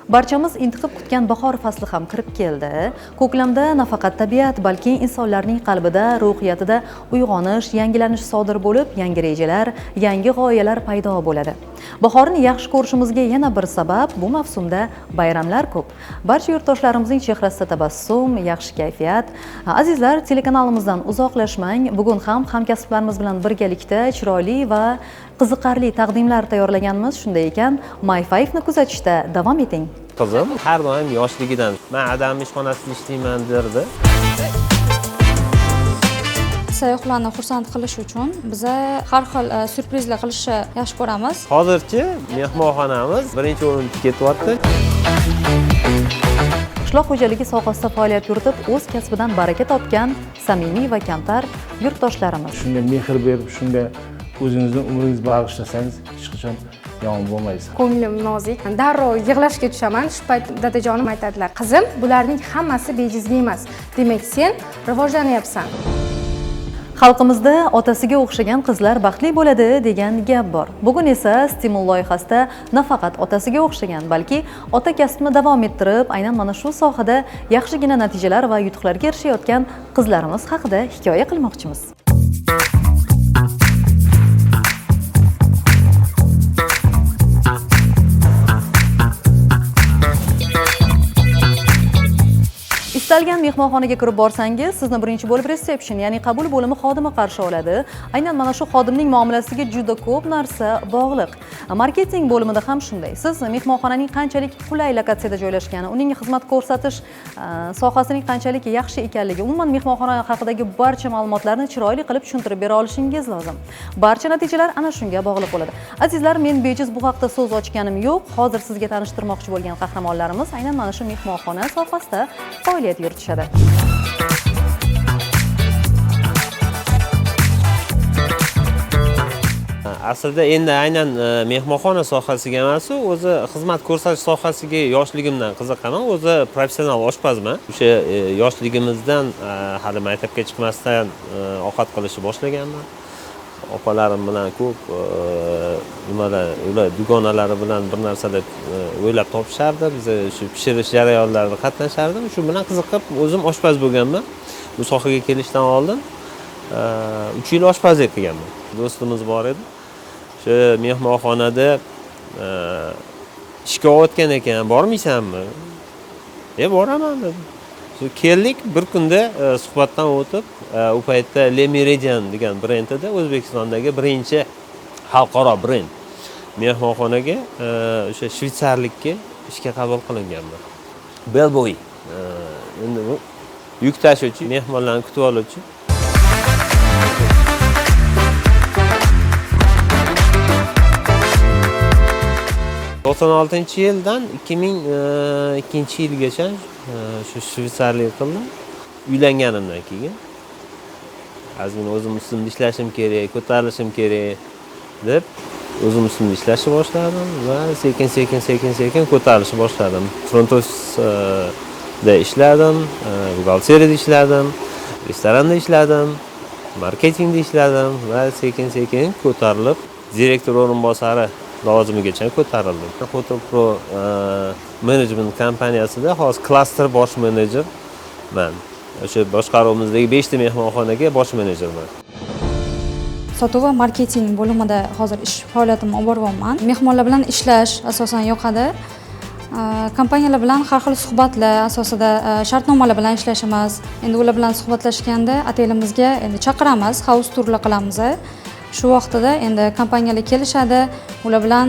Barchamiz intiqib kutgan bahor fasli ham kirib keldi. Ko'klamda nafaqat tabiat, balki insonlarning qalbida, ruhiyatida uyg'onish, yangilanish sodir bo'lib, yangi rejalar, yangi g'oyalar paydo bo'ladi. Bahorni yaxshi ko'rishimizga yana bir sabab bu mavsumda bayramlar ko'p. Barcha yurtdoshlarimizning chehrasida tabassum, yaxshi kayfiyat. Azizlar, telekanalimizdan uzoqlashmang. Bugun ham hamkasblarimiz bilan birgalikda chiroyli va qiziqarli taqdimlar tayyorlaganmiz. Shunday ekan, My5ni kuzatishda davom eting. Qizim har doim yoshligidan men adam ishxonasida ishlayman derdi. Sayyohlarni xursand qilish uchun biz har xil syurprizlar qilishni yaxshi ko'ramiz. Hozirchi mehmonxonamiz birinchi o'rinda ketyapti. Qishloq xo'jaligi sohasida faoliyat yuritib, o'z kasbidan baraka topgan samimiy va kamtar yurtdoshlarimiz. Shunga mehr berib, shunga o'zingizning umringizni bag'ishlasangiz hech qachon yomon bo'lmaysiz. Ko'nglim nozik. Darrov yig'lashga tushaman. Shu payt dadajonim aytadilar: "Qizim, bularning hammasi bejizga emas. Demak, sen rivojlanyapsan." Xalqimizda otasiga o'xshagan qizlar baxtli bo'ladi degan gap bor. Bugun esa Stimul loyihasida nafaqat otasiga o'xshagan, balki ota kasbini davom ettirib, aynan mana shu sohada yaxshigina natijalar va yutuqlarga erishayotgan qizlarimiz haqida hikoya qilmoqchimiz. Istalgan mehmonxonaga kirib borsangiz, sizni birinchi bo'lib reseption, ya'ni qabul bo'limi xodimi qarshi oladi. Aynan mana shu xodimning muomalasiga juda ko'p narsa bog'liq. Marketing bo'limida ham shunday. Siz mehmonxonaning qanchalik qulay lokatsiyada joylashgani, uning xizmat ko'rsatish sohasining qanchalik yaxshi ekanligi, umuman mehmonxona haqidagi barcha ma'lumotlarni chiroyli qilib tushuntirib bera olishingiz lozim. Barcha natijalar ana shunga bog'liq bo'ladi. Azizlar, men bejiz bu haqda so'z ochganim yo'q. Hozir sizga tanishtirmoqchi bo'lgan qahramonlarimiz aynan mana shu mehmonxona sohasida faoliyat yuritishadi. Aslida endi aynan mehmonxona sohasiga emas, o'zi xizmat ko'rsatish sohasiga yoshligimdan qiziqaman. O'zi professional oshpazman. O'sha yoshligimizdan hali maktabga chiqmasdan ovqat qilishni boshlaganman. Opalarim bilan ko'p ular dugonalari bilan bir narsalar o'ylab topishardi. Biz shu pishirish jarayonlarida qatnashardim. Shu bilan qiziqib o'zim oshpaz bo'lganman. Bu sohaga kelishdan oldin 3 yil oshpazlik qilganman. Do'stimiz bor edi. Shu mehmonxonada ishga o'tgan ekan, bormaysanmi? Boraman dedim. Shu keldik, bir kunda suhbatdan o'tib, u paytda Le Meridian degan brend edi, O'zbekistondagi birinchi xalqaro brend. Mehmonxonaga o'sha shvetsarlikka ishga qabul qilinganman. Bellboy. Endi bu yuk tashuvchi, mehmonlarni kutib oluvchi. ...96-yildan 2002-yilgacha shu shvetsarlik qildim. Uylanganimdan keyin ozgina o'zim ustimda ishlashim kerak, ko'tarilishim kerak deb o'zim ustimda ishlashni boshladim va sekin ko'tarilishni boshladim. Front ofisda ishladim, buxgalteriyada ishladim, restoranda ishladim, marketingda ishladim va sekin ko'tarilib direktor o'rinbosari lavozimigacha ko'tarildim. Hotel Pro Management kompaniyasida hozir klaster bosh menejerman. O'sha boshqaruvimizdagi 5 ta mehmonxonaga bosh menejerman. Sotuv va marketing bo'limida hozir ish faoliyatimni olib boryapman. Mehmonlar bilan ishlash asosan yoqadi. Kompaniyalar bilan har xil suhbatlar asosida shartnomalar bilan ishlashimiz. Endi ular bilan suhbatlashganda otelimizga endi chaqiramiz, house turlar qilamiz. Shu vaqtida endi kompaniyalar kelishadi, ular bilan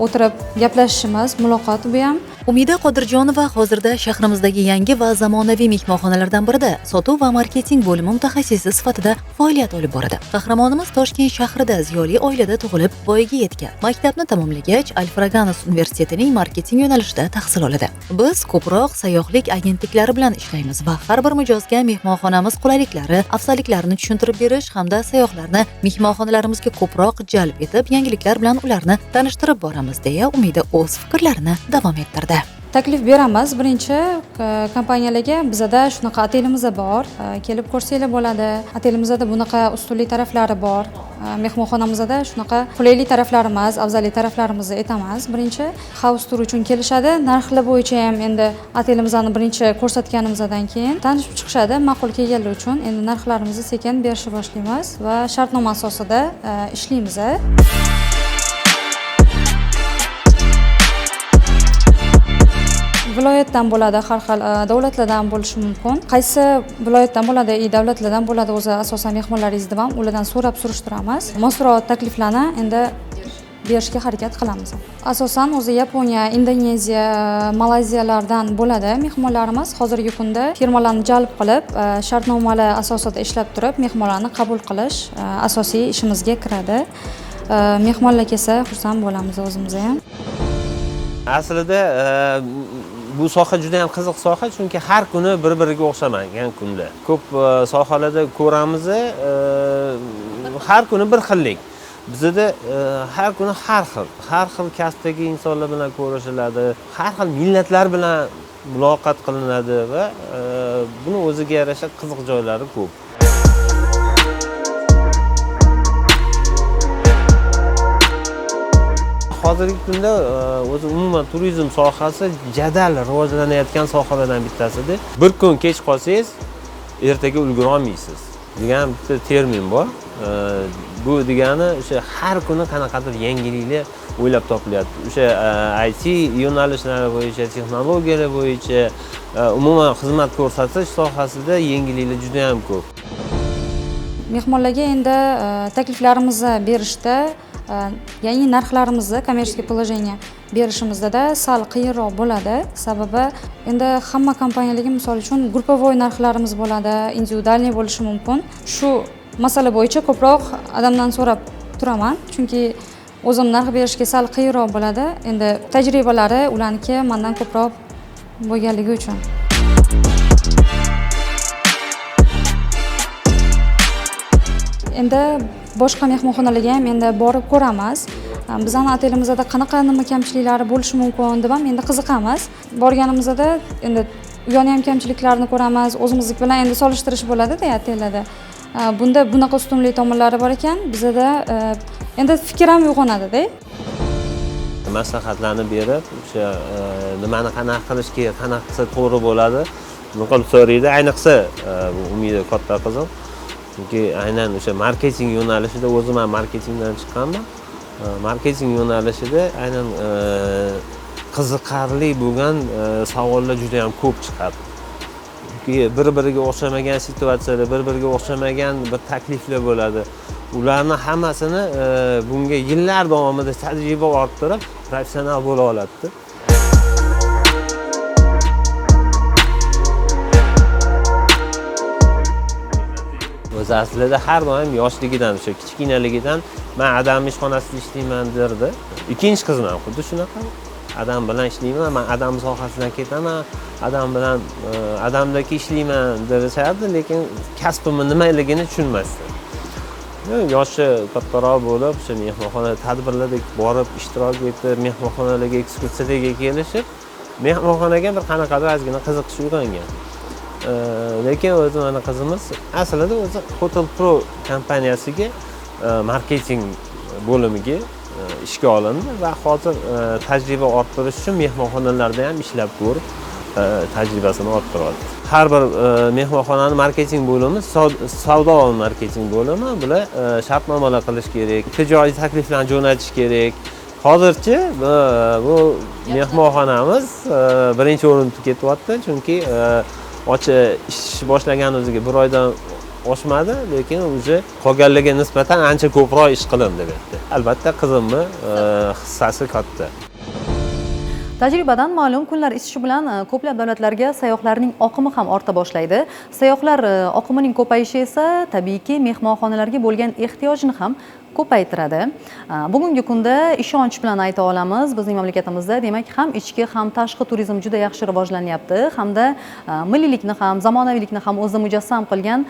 o'tirib gaplashishimiz, muloqot bu ham. Umida Qodirjonova hozirda shahrimizdagi yangi va zamonaviy mehmonxonalardan birida sotuv va marketing bo'limi mutaxassisi sifatida faoliyat olib boradi. Qahramonimiz Toshkent shahrida ziyoli oilada tug'ilib, voyaga yetgan. Maktabni tamomlagach, Alfraganus universitetining marketing yo'nalishida tahsil oladi. Biz ko'proq sayyohlik agentliklari bilan ishlaymiz va har bir mijozga mehmonxonamiz qulayliklari, afzalliklarini tushuntirib berish hamda sayyohlarni mehmonxonalarimizga ko'proq jalb etib, yangiliklar bilan ularni tanishtirib boramiz deya Umida o'z fikrlarini davom ettirdi. bo'ladi? Taklif beramiz. Birinchi kompaniyalarga bizada shunaqa otelimiz bor. Kelib ko'rsanglar bo'ladi. Otelimizda bunaqa ustunli taraflari bor. Mehmonxonamizda shunaqa qulaylik taraflarimiz, afzallik taraflarimizni aytamiz. Birinchi house tour uchun kelishadi. Narxlar bo'yicha ham endi otelimizni birinchi ko'rsatganimizdan keyin tanishib chiqishadi. Ma'qul kelganlar uchun endi narxlarimizni sekin berishni boshlaymiz va shartnoma asosida ishlaymiz. Viloyatdan bo'ladi, har xil davlatlardan bo'lishi mumkin. Qaysi viloyatdan bo'ladi, davlatlardan bo'ladi, o'zi asosan mehmonlaringizni ham ulardan so'rab surishtiramiz. Mosroq takliflarni endi berishga harakat qilamiz. Asosan o'zi Yaponiya, Indoneziya, Malayziyalardan bo'ladi mehmonlarimiz. Hozirgi kunda firmalarni jalb qilib, shartnomalar asosida ishlab turib, mehmonlarni qabul qilish asosiy ishimizga kiradi. Mehmonlar kelsa xursand bo'lamiz o'zimiz ham. Aslida bu soha juda ham qiziq soha, chunki har kuni bir-biriga o'xshamagan kunlar. Ko'p sohalarda ko'ramiz, har kuni bir xillik. Bizda har kuni har xil kasbdagi insonlar bilan ko'rishiladi, har xil millatlar bilan muloqot qilinadi va buni o'ziga yarasha qiziq joylari ko'p. Hozirgi kunda o'zi umuman turizm sohasi jadal rivojlanayotgan sohalardan bittasida. Bir kun kech qolsangiz, ertaga ulgura olmaysiz degan bitta termin bor. Bu degani o'sha har kuni qanaqadir yangiliklar o'ylab topilyapti. O'sha IT yo'nalishlari bo'yicha, texnologiyalar bo'yicha, umuman xizmat ko'rsatish sohasida yangiliklar juda ham ko'p. Mehmonlarga endi takliflarimizni berishda yangi narxlarimizni kommersiya положение berishimizda sal qiyinroq bo'ladi. Sababi endi hamma kompaniyalarga misol uchun gruppovoy narxlarimiz bo'ladi, individualniy bo'lishi mumkin. Shu masala bo'yicha ko'proq odamdan so'rab turaman, chunki o'zim narx berishga sal qiyinroq bo'ladi. Endi tajribalari ularniki mendan ko'proq bo'lganligi uchun. Endi boshqa mehmonxonalarga ham endi borib ko'ramiz. Bizning otelimizda qanaqa nima kamchiliklari bo'lishi mumkin deb ham endi qiziqamiz. Borganimizda endi uyani ham kamchiliklarni ko'ramiz. O'zimizniki bilan endi solishtirish bo'ladi-da otellarda. Bunda bunaqa ustunli tomonlari bor ekan, bizda endi fikr ham uyg'onadi-da. Maslahatlarni berib, o'sha nimani qanaqa qilish kerak, qanaqa qilsa to'g'ri bo'ladi, buni qilib so'raydi. Ayniqsa Umida katta qizim. Chunki aynan o'sha marketing yo'nalishida o'zim ham marketingdan chiqqanman. Marketing yo'nalishida aynan qiziqarli bo'lgan savollar juda ham ko'p chiqadi. Chunki bir-biriga o'xshamagan situatsiyalar, bir-biriga o'xshamagan bir takliflar bo'ladi. Ularni hammasini bunga yillar davomida tajriba orttirib, professional bo'la oladi. O'zi aslida har doim yoshligidan, o'sha kichkinaligidan men adam ishxonasida ishlayman derdi. Ikkinchi qizim ham xuddi shunaqa. Adam bilan ishlayman, men adam sohasidan ketaman, adam bilan adamdagi ishlayman derishardi, lekin kasbimni nimaligini tushunmasdi. Yoshi kattaroq bo'lib, o'sha mehmonxona tadbirlarga borib ishtirok etib, mehmonxonalarga ekskursiyaga kelishib, mehmonxonaga bir qanaqadir ozgina qiziqish uyg'ongan. Lekin o'zi mana qizimiz aslida o'zi Hotel Pro kompaniyasiga marketing bo'limiga ishga olindi va hozir tajriba orttirish uchun mehmonxonalarda ham ishlab ko'rib tajribasini orttiryapti. Har bir mehmonxonani marketing bo'limi, savdo marketing bo'limi bular shartnomalar qilish kerak, tijoriy takliflarni jo'natish kerak. Hozircha bu mehmonxonamiz birinchi o'rinda ketyapti, chunki ish boshlagan o'ziga bir oydan oshmadi, lekin o'zi qolganlarga nisbatan ancha ko'proq ish qilindi bu yerda. Albatta qizimni hissasi katta. Tajribadan ma'lum, kunlar isishi bilan ko'plab davlatlarga sayyohlarning oqimi ham orta boshlaydi. Sayyohlar oqimining ko'payishi esa tabiiyki mehmonxonalarga bo'lgan ehtiyojni ham ko'paytiradi. Bugungi kunda ishonch bilan ayta olamiz, bizning mamlakatimizda demak ham ichki ham tashqi turizm juda yaxshi rivojlanyapti hamda milliylikni ham zamonaviylikni ham o'zida mujassam qilgan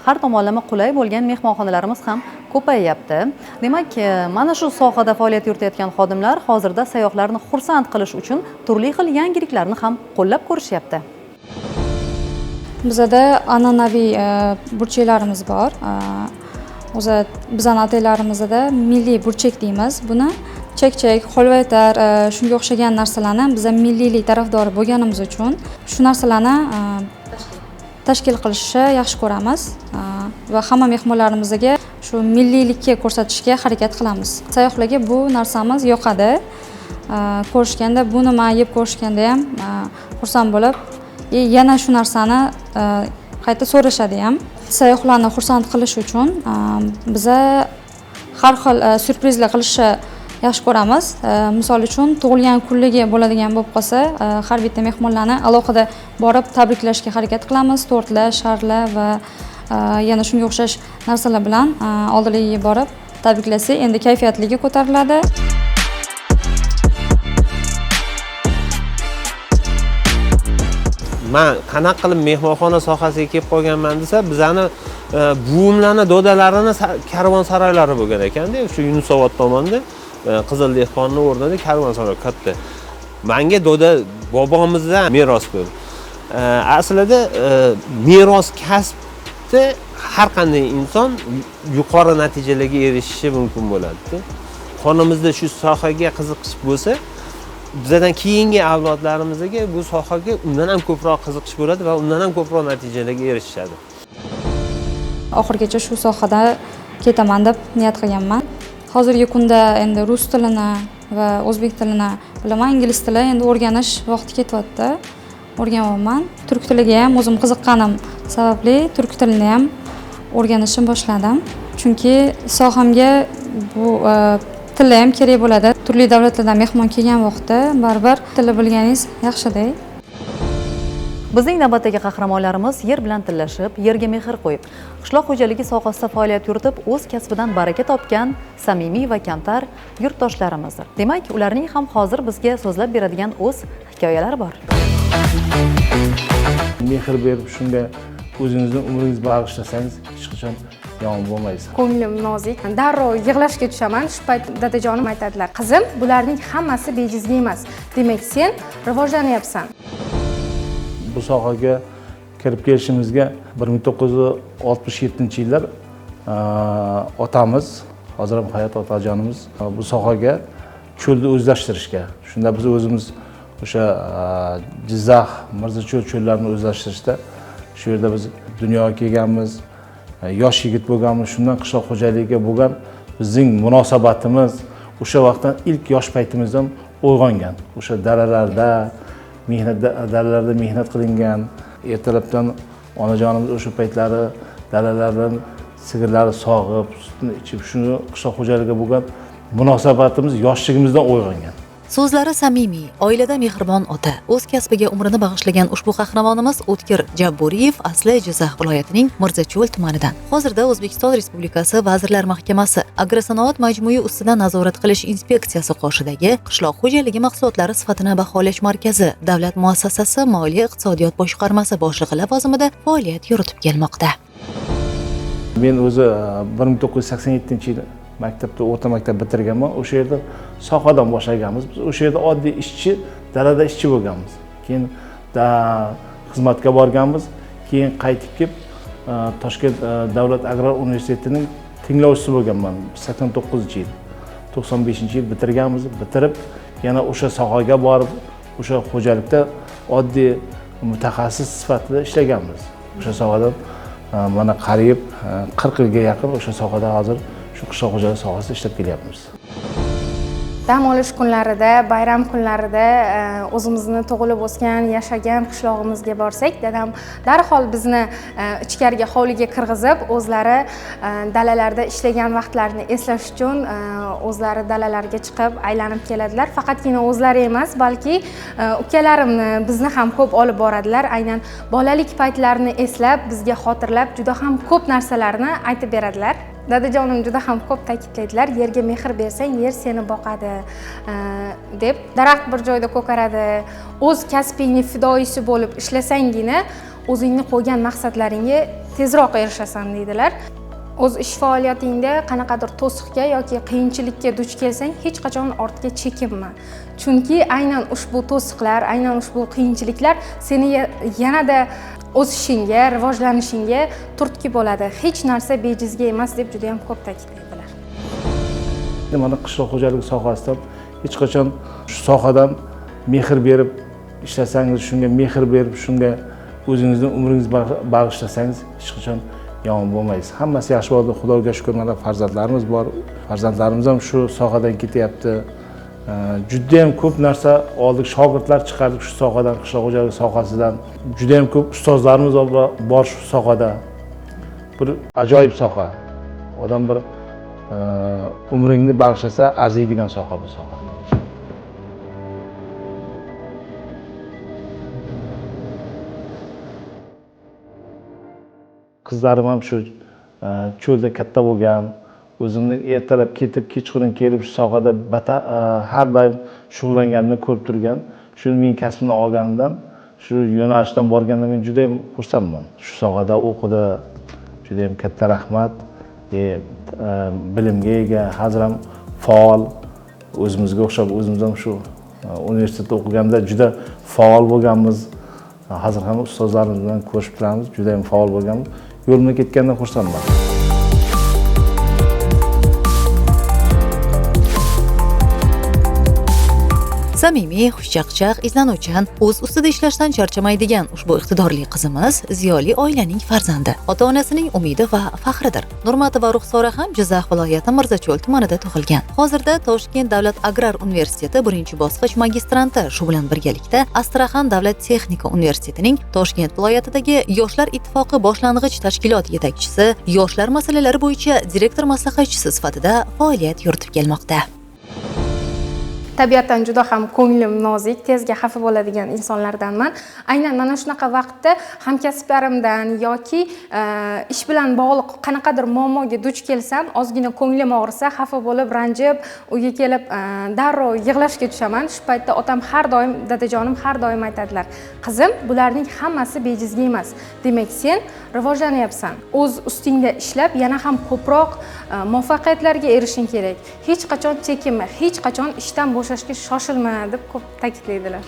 har tomonlama qulay bo'lgan mehmonxonalarimiz ham ko'payyapti. Demak, mana shu sohada faoliyat yuritayotgan xodimlar hozirda sayyohlarni xursand qilish uchun turli xil yangiliklarni ham qo'llab ko'rishyapti. Bizada an'anaviy burchaklarimiz bor. O'zi bizning otelarimizda milliy burchak deymiz. Buni chak-chak, holvaytar, shunga o'xshagan narsalarni biz milliylik tarafdori bo'lganimiz uchun shu narsalarni tashkil qilishni yaxshi ko'ramiz va hamma mehmonlarimizga shu milliylikka ko'rsatishga harakat qilamiz. Sayyohlarga bu narsamiz yoqadi. Ko'rishganda bu nima yeb ko'rishganda ham xursand bo'lib, yana shu narsani qayta so'rashadi ham. Sayyohlarni xursand qilish uchun biza har xil syurprizlar qilishni yaxshi ko'ramiz. Misol uchun tug'ilgan kunligi bo'ladigan bo'lib qolsa, har bitta mehmonlarni alohida borib tabriklashga harakat qilamiz. Tortlar, sharlar va yana shunga o'xshash narsalar bilan oldilariga borib tabriklasa, endi kayfiyatligi ko'tariladi. Men qanaqa qilib mehmonxona sohasiga kelib qolganman desa, bizani buvimlarning dodalarini karvonsaroylari bo'lgan ekanda, o'sha Yunusobod tomonda Qizil dehqonning o'rnida karvonsaroy katta. Menga doda bobomizdan meros bo'ldi. Aslida meros kasbda har qanday inson yuqori natijalarga erishishi mumkin bo'ladi. Qonimizda shu sohaga qiziqish bo'lsa, bizdan keyingi avlodlarimizga bu sohaga undan ham ko'proq qiziqish bo'ladi va undan ham ko'proq natijalarga erishishadi. Oxirgacha shu sohada ketaman deb niyat qilganman. Hozirgi kunda endi rus tilini va o'zbek tilini bilaman, ingliz tili endi o'rganish vaqti ketyapti. O'rganyapman. Turk tiliga ham o'zim qiziqqanim sababli turk tilini ham o'rganishni boshladim. Chunki sohamga bu tili ham kerak bo'ladi. Turli davlatlardan mehmon kelgan vaqtda baribir tili bilganingiz yaxshi-da. Bizning navbatdagi qahramonlarimiz yer bilan tillashib, yerga mehr qo'yib, qishloq xo'jaligi sohasida faoliyat yuritib, o'z kasbidan baraka topgan samimiy va kamtar yurtdoshlarimizdir. Demak, ularning ham hozir bizga so'zlab beradigan o'z hikoyalari bor. Mehr berib shunga o'zingizning umringizni bag'ishlasangiz, hech qachon yomon bo'lmaysiz. Ko'nglim nozik. Darrov yig'lashga tushaman. Shu payt dadajonim aytadilar: "Qizim, bularning hammasi bejizga emas. Demak, sen rivojlanyapsan." Bu sohaga kirib kelishimizga 1967-yillar otamiz, hozir ham hayot otajonimiz bu sohaga cho'lni o'zlashtirishga. Shunda biz o'zimiz o'sha Jizzax, Mirzacho'l cho'llarini o'zlashtirishda shu yerda biz dunyoga kelganmiz, yosh yigit bo'lganmiz. Shundan qishloq xo'jaligiga bo'lgan bizning munosabatimiz o'sha vaqtdan ilk yosh paytimizdan uyg'ongan. O'sha dalalarda dalalarda mehnat qilingan, ertalabdan onajonimiz o'sha paytlari dalalardan sigirlari sog'ib, sutni ichib, shuni qishloq xo'jaligiga bo'lgan munosabatimiz yoshligimizdan uyg'ongan. So'zlari samimiy, oilada mehribon ota, o'z kasbiga umrini bag'ishlagan ushbu qahramonimiz O'tkir Jabburiyev asli Jizzax viloyatining Mirzacho'l tumanidan. Hozirda O'zbekiston Respublikasi Vazirlar Mahkamasi Agrosanoat majmui ustidan nazorat qilish inspeksiyasi qoshidagi qishloq xo'jaligi mahsulotlari sifatini baholash markazi davlat muassasasi Moliya iqtisodiyot boshqarmasi boshlig'i lavozimida faoliyat yuritib kelmoqda. Men o'zi 1987-yil maktabda o'rta maktab bitirganman. O'sha yerda sohadan boshlaganmiz. Biz o'sha yerda oddiy ishchi, dalada ishchi bo'lganmiz. Keyin xizmatga borganmiz. Keyin qaytib kelib Toshkent davlat agrar universitetining tinglovchisi bo'lganman 89-yil. 95-yil bitirganmiz. Bitirib yana o'sha sohaga borib, o'sha xo'jalikda oddiy mutaxassis sifatida ishlaganmiz. O'sha sohada mana qariyb 40 yilga yaqin o'sha sohada hozir shu qishloq xo'jaligi sohasida ishlab kelyapmiz. Dam olish kunlarida, bayram kunlarida o'zimizni tug'ilib o'sgan, yashagan qishlog'imizga borsak, dadam darhol bizni ichkariga hovliga kirgizib, o'zlari dalalarda ishlagan vaqtlarini eslash uchun o'zlari dalalarga chiqib aylanib keladilar. Faqatgina o'zlari emas, balki ukalarimni, bizni ham ko'p olib boradilar. Aynan bolalik paytlarini eslab, bizga xotirlab, juda ham ko'p narsalarni aytib beradilar. dadajonim juda ham ko'p ta'kidlaydilar, yerga mehr bersang yer seni boqadi deb. Daraxt bir joyda ko'karadi, o'z kasbingni fidoyisi bo'lib ishlasangina o'zingni qo'ygan maqsadlaringga tezroq erishasan deydilar. O'z ish faoliyatingda qanaqadir to'siqqa yoki qiyinchilikka duch kelsang, hech qachon ortga chekinma. Chunki aynan ushbu to'siqlar, aynan ushbu qiyinchiliklar seni yanada o'sishingga, rivojlanishingga turtki bo'ladi. Hech narsa bejizga emas deb juda ham ko'p ta'kidlaydilar. Mana qishloq xo'jaligi sohasida hech qachon shu sohadan mehr berib ishlasangiz, shunga mehr berib, shunga o'zingizning umringizni bag'ishlasangiz hech qachon yomon bo'lmaysiz. Hammasi yaxshi bo'ldi. Xudoga shukr, mana farzandlarimiz bor. Farzandlarimiz ham shu sohadan ketyapti. Juda ham ko'p narsa oldik, shogirdlar chiqardik shu sohadan, qishloq xo'jaligi sohasidan. Juda ham ko'p ustozlarimiz bor shu sohada. Bir ajoyib soha. Odam bir umringni bag'ishlasa arziydigan soha bu soha. Qizlarim ham shu cho'lda katta bo'lgan, o'zimni ertalab ketib, kechqurun kelib shu sohada har doim shug'ullanganini ko'rib turgan. Shu men kasbimni olganimdan, shu yo'nalishdan borganimdan men juda ham xursandman. Shu sohada o'qidi, juda ham katta rahmat. Bilimga ega, hozir ham faol, o'zimizga o'xshab, o'zimiz ham shu universitetda o'qiganda juda faol bo'lganmiz. Hozir ham ustozlarimiz bilan ko'rishib turamiz, juda ham faol bo'lganmiz. Yo'limga ketgandan xursandman. Samimiy, xushchaqchaq, izlanuvchan, o'z ustida ishlashdan charchamaydigan ushbu iqtidorli qizimiz ziyoli oilaning farzandi, ota-onasining umidi va faxridir. Nurmati va Ruxsora ham Jizzax viloyati Mirzacho'l tumanida tug'ilgan. Hozirda Toshkent davlat agrar universiteti 1-bosqich magistranti, shu bilan birgalikda Astraxan davlat texnika universitetining Toshkent viloyatidagi Yoshlar ittifoqi boshlang'ich tashkilot yetakchisi, yoshlar masalalari bo'yicha direktor maslahatchisi sifatida faoliyat yuritib kelmoqda. Tabiatan juda ham ko'nglim nozik, tezga xafa bo'ladigan insonlardanman. Aynan mana shunaqa vaqtda hamkasblarimdan yoki ish bilan bog'liq qanaqadir muammoga duch kelsam, ozgina ko'nglim og'risa, xafa bo'lib, ranjib, uyga kelib darrov yig'lashga tushaman. Shu paytda otam har doim, dadajonim har doim aytadilar: "Qizim, bularning hammasi bejizga emas. Demak, sen rivojlanyapsan. O'z ustingda ishlab, yana ham ko'proq muvaffaqiyatlarga erishing kerak. Hech qachon chekinma, hech qachon ishdan bo'shashga shoshilma" deb ko'p ta'kidlaydilar.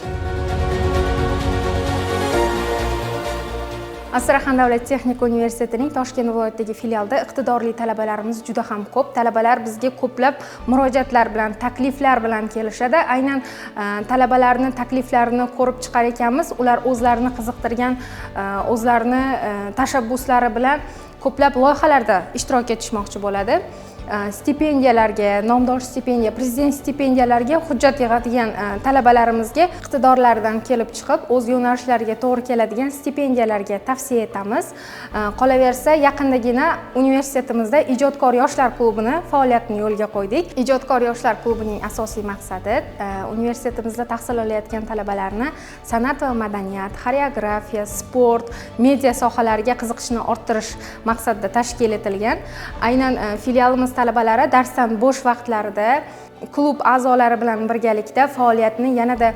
Astraxan davlat texnika universitetining Toshkent viloyatidagi filialida iqtidorli talabalarimiz juda ham ko'p. Talabalar bizga ko'plab murojaatlar bilan, takliflar bilan kelishadi. Aynan talabalarning takliflarini ko'rib chiqar ekanmiz. Ular o'zlarini qiziqtirgan, o'zlarini tashabbuslari bilan ko'plab loyihalarda ishtirok etishmoqchi bo'ladi. Stipendiyalarga, nomdor stipendiya, prezident stipendiyalariga hujjat yig'adigan talabalarimizga iqtidorlaridan kelib chiqib, o'z yo'nalishlariga to'g'ri keladigan stipendiyalarga tavsiya etamiz. Qolaversa, yaqindagina universitetimizda ijodkor yoshlar klubini faoliyatini yo'lga qo'ydik. Ijodkor yoshlar klubining asosiy maqsadi universitetimizda tahsil olayotgan talabalarni san'at va madaniyat, xoreografiya, sport, media sohalariga qiziqishini orttirish maqsadida tashkil etilgan. Aynan filialimiz talabalari darsdan bo'sh vaqtlarida klub a'zolari bilan birgalikda faoliyatni yanada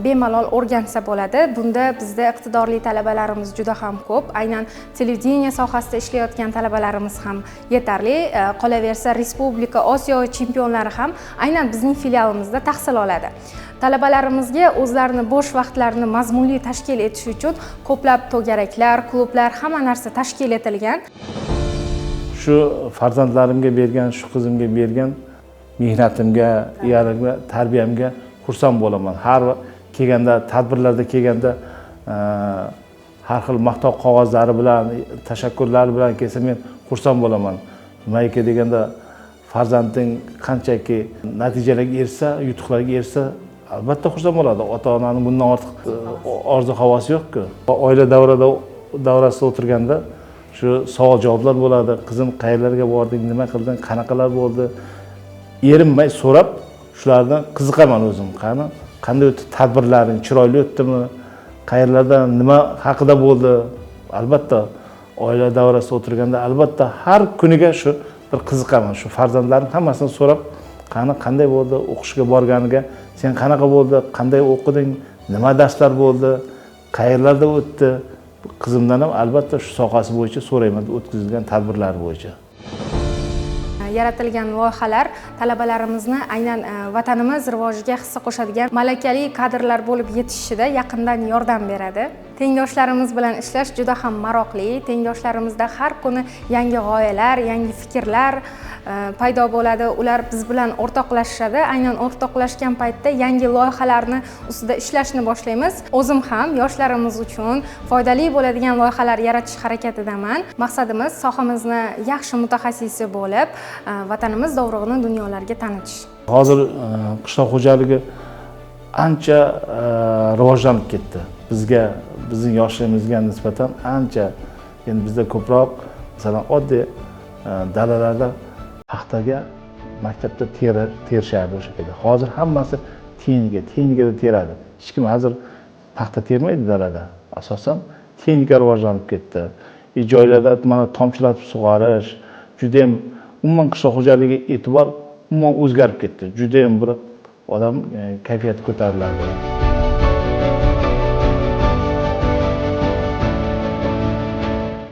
bemalol o'rgansa bo'ladi. Bunda bizda iqtidorli talabalarimiz juda ham ko'p. Aynan televideniya sohasida ishlayotgan talabalarimiz ham yetarli. Qolaversa, respublika, Osiyo chempionlari ham aynan bizning filialimizda tahsil oladi. Talabalarimizga o'zlarini bo'sh vaqtlarini mazmunli tashkil etish uchun ko'plab to'garaklar, klublar, hamma narsa tashkil etilgan. Shu farzandlarimga bergan, shu qizimga bergan mehnatimga, iyaligimga, tarbiyamga xursand bo'laman. Har kelganda, tadbirlarda kelganda har xil maqtov qog'ozlari bilan, tashakkurlar bilan kelsa men xursand bo'laman. Nimaga deganda farzanding qanchaki natijalarga erishsa, yutuqlarga erishsa, albatta xursand bo'ladi. Ota-onaning bundan ortiq orzu havosi yo'q-ku. Oila davrasida o'tirganda shu savol javoblar bo'ladi. Qizim, qayerlarga bording, nima qilding, qanaqalar bo'ldi? Erinmay so'rab, shulardan qiziqaman o'zim. Qanday o'tdi tadbirlaring, chiroyli o'tdimi? Qayerlarda nima haqida bo'ldi? Albatta oila davrasida o'tirganda albatta har kuniga shu bir qiziqaman shu farzandlarim hammasini so'rab, qanday bo'ldi, o'qishga borganiga, sen qanaqa bo'ldi, qanday o'qiding, nima darslar bo'ldi, qayerlarda o'tdi. Qizimdan ham albatta shu sohasi bo'yicha so'rayman, o'tkazilgan tadbirlar bo'yicha. Yaratilgan loyihalar talabalarimizni aynan vatanimiz rivojiga hissa qo'shadigan malakali kadrlar bo'lib yetishishida yaqindan yordam beradi. Tengdoshlarimiz bilan ishlash juda ham maroqli. Tengdoshlarimizda har kuni yangi g'oyalar, yangi fikrlar paydo bo'ladi. Ular biz bilan o'rtoqlashishadi. Aynan o'rtoqlashgan paytda yangi loyihalarni ustida ishlashni boshlaymiz. O'zim ham yoshlarimiz uchun foydali bo'ladigan loyihalar yaratish harakatidaman. Maqsadimiz sohamizni yaxshi mutaxassisi bo'lib, vatanimiz dovrug'ini dunyolarga tanitish. Hozir qishloq xo'jaligi ancha rivojlanib ketdi. Bizning yoshligimizga nisbatan ancha, endi bizda ko'proq masalan oddiy dalalarda paxtaga maktabda terishardi o'sha yerda. Hozir hammasi texnika teradi. Hech kim hozir paxta termaydi dalada. Asosan texnika rivojlanib ketdi. Joylarda mana tomchilatib sug'orish, juda ham umuman qishloq xo'jaligiga e'tibor umuman o'zgarib ketdi. Juda ham bir odam kayfiyati ko'tariladi.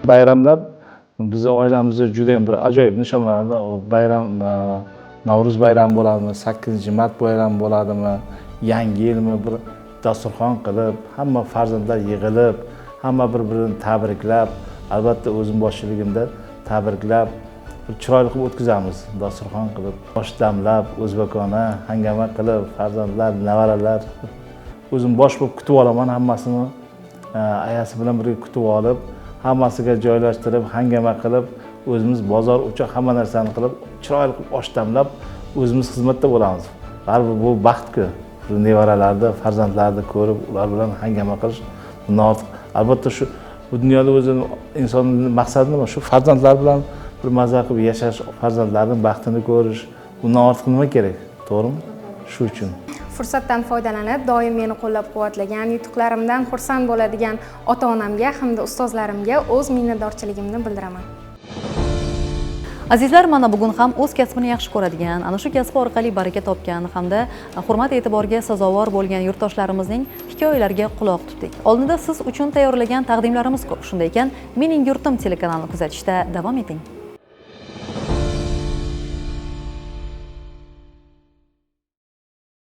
Bayramlar bizni oilamizda juda ham bir ajoyib nishonlanadi. Bayram, Navro'z bayrami bo'ladimi, 8-mart bayrami bo'ladimi, yangi yilmi bir dasturxon qilib, hamma farzandlar yig'ilib, hamma bir-birini tabriklab, albatta o'zim boshchiligimda tabriklab, chiroyli qilib o'tkazamiz. Dasturxon qilib, osh damlab, o'zbekona hangama qilib, farzandlar, nevaralar o'zim bosh bo'lib kutib olaman, hammasini ayasi bilan birga kutib olib, hammasiga joylashtirib, hangama qilib, o'zimiz bozor uchun hamma narsani qilib, chiroyli qilib osh damlab, o'zimiz xizmatda bo'lamiz. Baribir bu baxtku. Nevaralarni, farzandlarni ko'rib, ular bilan hangama qilish bundan ortiq. Albatta shu bu dunyoda o'zini insonning maqsadi nima? Shu farzandlar bilan bir mazza qilib yashash, farzandlarning baxtini ko'rish. Bundan ortiq nima kerak? To'g'rimi? Shu uchun fursatdan foydalanib, doim meni qo'llab-quvvatlagan, yutuqlarimdan xursand bo'ladigan ota-onamga hamda ustozlarimga o'z minnatdorchiligimni bildiraman. Azizlar, mana bugun ham o'z kasbini yaxshi ko'radigan, ana shu kasb orqali baraka topgan hamda hurmat e'tiborga sazovor bo'lgan yurtdoshlarimizning hikoyalariga quloq tutdik. Oldinda siz uchun tayyorlagan taqdimlarimiz ko'p. Shunday ekan, Mening yurtim telekanalini kuzatishda davom eting.